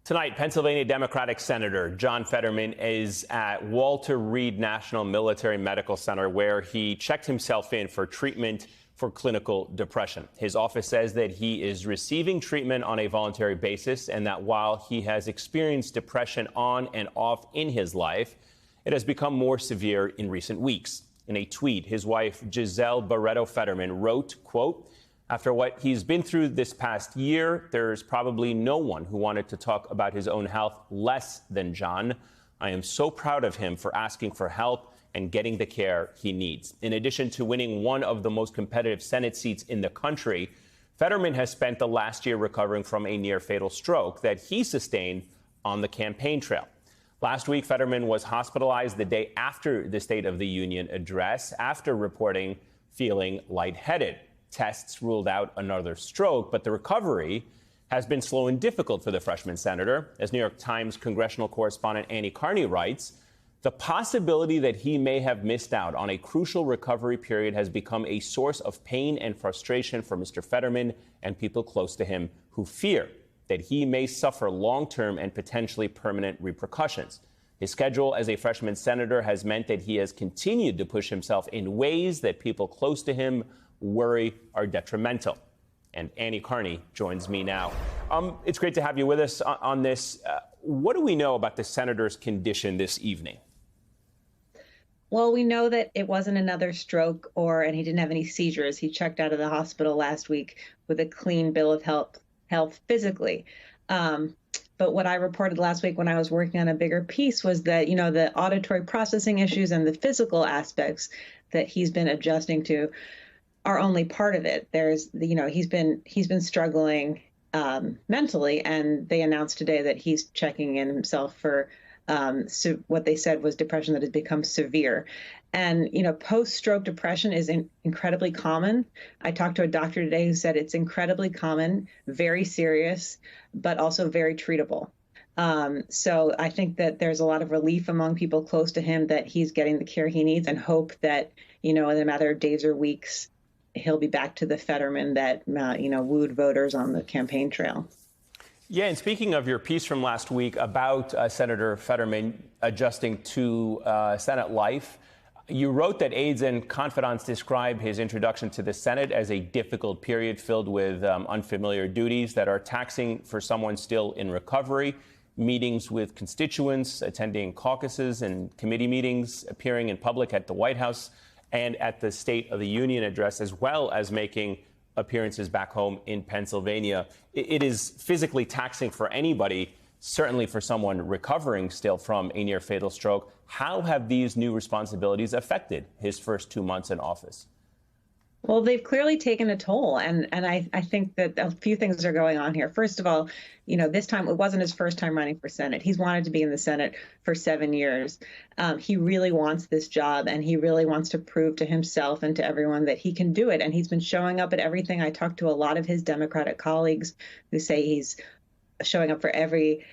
Tonight, Pennsylvania Democratic Senator John Fetterman is at Walter Reed National Military Medical Center, where he checked himself in for treatment for clinical depression. His office says that he is receiving treatment on a voluntary basis and that while he has experienced depression on and off in his life, it has become more severe in recent weeks. In a tweet, his wife, Giselle Barreto Fetterman, wrote, quote, "After what he's been through this past year, there's probably no one who wanted to talk about his own health less than John. I am so proud of him for asking for help and getting the care he needs." In addition to winning one of the most competitive Senate seats in the country, Fetterman has spent the last year recovering from a near-fatal stroke that he sustained on the campaign trail. Last week, Fetterman was hospitalized the day after the State of the Union address after reporting feeling lightheaded. Tests ruled out another stroke, but the recovery has been slow and difficult for the freshman senator. As New York Times congressional correspondent Annie Carney writes, the possibility that he may have missed out on a crucial recovery period has become a source of pain and frustration for Mr. Fetterman and people close to him who fear that he may suffer long-term and potentially permanent repercussions. His schedule as a freshman senator has meant that he has continued to push himself in ways that people close to him worry are detrimental. And Annie Carney joins me now. It's great to have you with us on this. What do we know about the senator's condition this evening? Well, we know that it wasn't another stroke and he didn't have any seizures. He checked out of the hospital last week with a clean bill of health physically. But what I reported last week when I was working on a bigger piece was that, the auditory processing issues and the physical aspects that he's been adjusting to are only part of it. There's, he's been struggling mentally, and they announced today that he's checking in himself for what they said was depression that has become severe. And, post-stroke depression is incredibly common. I talked to a doctor today who said it's incredibly common, very serious, but also very treatable. So I think that there's a lot of relief among people close to him that he's getting the care he needs, and hope that, in a matter of days or weeks, he'll be back to the Fetterman that, wooed voters on the campaign trail. Yeah, and speaking of your piece from last week about Senator Fetterman adjusting to Senate life, you wrote that aides and confidants describe his introduction to the Senate as a difficult period filled with unfamiliar duties that are taxing for someone still in recovery, meetings with constituents, attending caucuses and committee meetings, appearing in public at the White House and at the State of the Union address, as well as making appearances back home in Pennsylvania. It is physically taxing for anybody, certainly for someone recovering still from a near-fatal stroke. How have these new responsibilities affected his first 2 months in office? Well, they've clearly taken a toll, and I think that a few things are going on here. First of all, this time it wasn't his first time running for Senate. He's wanted to be in the Senate for 7 years. He really wants this job, and he really wants to prove to himself and to everyone that he can do it. And he's been showing up at everything. I talked to a lot of his Democratic colleagues who say he's showing up for every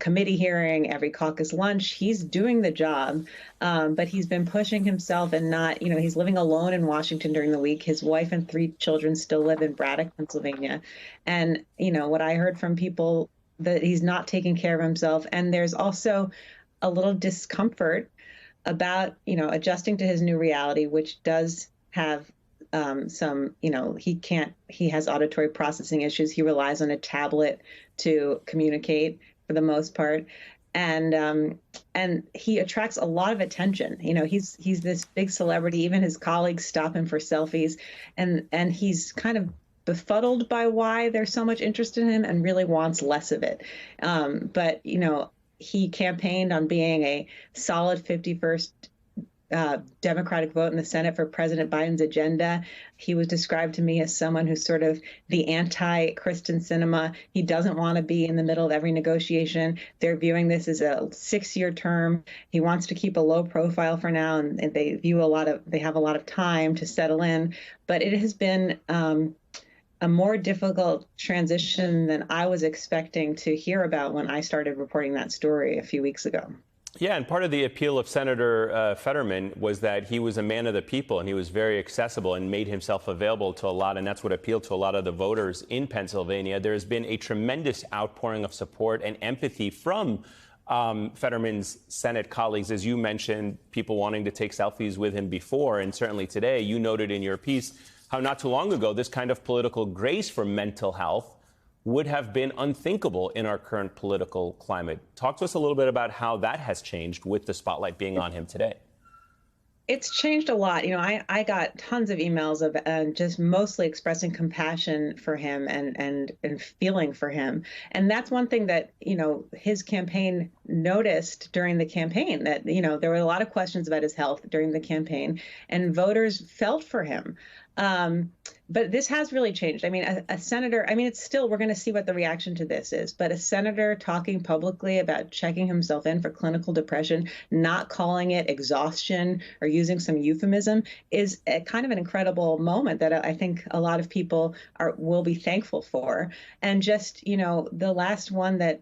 committee hearing, every caucus lunch. He's doing the job, but he's been pushing himself and not, he's living alone in Washington during the week. His wife and 3 children still live in Braddock, Pennsylvania. And, what I heard from people, that he's not taking care of himself. And there's also a little discomfort about, adjusting to his new reality, which does have some, he has auditory processing issues. He relies on a tablet to communicate for the most part. And he attracts a lot of attention. He's this big celebrity. Even his colleagues stop him for selfies, and he's kind of befuddled by why there's so much interest in him and really wants less of it. But he campaigned on being a solid 51st Democratic vote in the Senate for President Biden's agenda. He was described to me as someone who's sort of the anti-Kristen Sinema. He doesn't want to be in the middle of every negotiation. They're viewing this as a 6-year term. He wants to keep a low profile for now, and they have a lot of time to settle in. But it has been a more difficult transition than I was expecting to hear about when I started reporting that story a few weeks ago. Yeah, and part of the appeal of Senator Fetterman was that he was a man of the people and he was very accessible and made himself available to a lot. And that's what appealed to a lot of the voters in Pennsylvania. There has been a tremendous outpouring of support and empathy from Fetterman's Senate colleagues, as you mentioned, people wanting to take selfies with him before. And certainly today, you noted in your piece how not too long ago, this kind of political grace for mental health would have been unthinkable in our current political climate. Talk to us a little bit about how that has changed with the spotlight being on him today. It's changed a lot. I got tons of emails of just mostly expressing compassion for him and feeling for him. And that's one thing that, his campaign noticed during the campaign, that, there were a lot of questions about his health during the campaign, and voters felt for him. But this has really changed. I mean, a senator, it's still, we're going to see what the reaction to this is, but a senator talking publicly about checking himself in for clinical depression, not calling it exhaustion or using some euphemism, is a kind of an incredible moment that I think a lot of people will be thankful for. And just, the last one that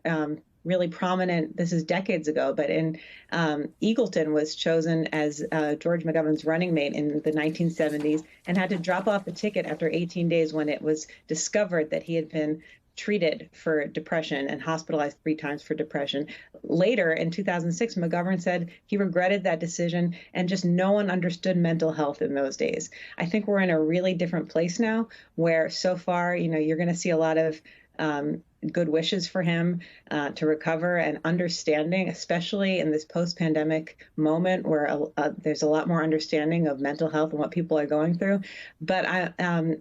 really prominent, this is decades ago, but in Eagleton was chosen as George McGovern's running mate in the 1970s and had to drop off the ticket after 18 days when it was discovered that he had been treated for depression and hospitalized 3 times for depression. Later, in 2006, McGovern said he regretted that decision and just no one understood mental health in those days. I think we're in a really different place now where so far, you're going to see a lot of good wishes for him to recover and understanding, especially in this post-pandemic moment where there's a lot more understanding of mental health and what people are going through. But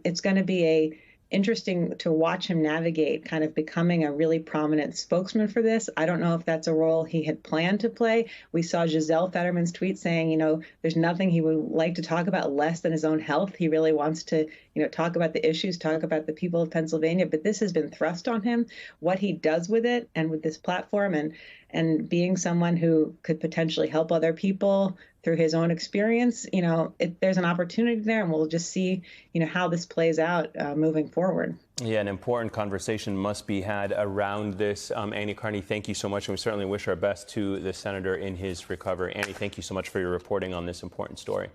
it's going to be interesting to watch him navigate kind of becoming a really prominent spokesman for this. I don't know if that's a role he had planned to play. We saw Giselle Fetterman's tweet saying, there's nothing he would like to talk about less than his own health. He really wants to, talk about the issues, talk about the people of Pennsylvania, but this has been thrust on him. What he does with it and with this platform and being someone who could potentially help other people through his own experience, there's an opportunity there, and we'll just see, how this plays out moving forward. Yeah, an important conversation must be had around this. Annie Karni, thank you so much, and we certainly wish our best to the senator in his recovery. Annie, thank you so much for your reporting on this important story.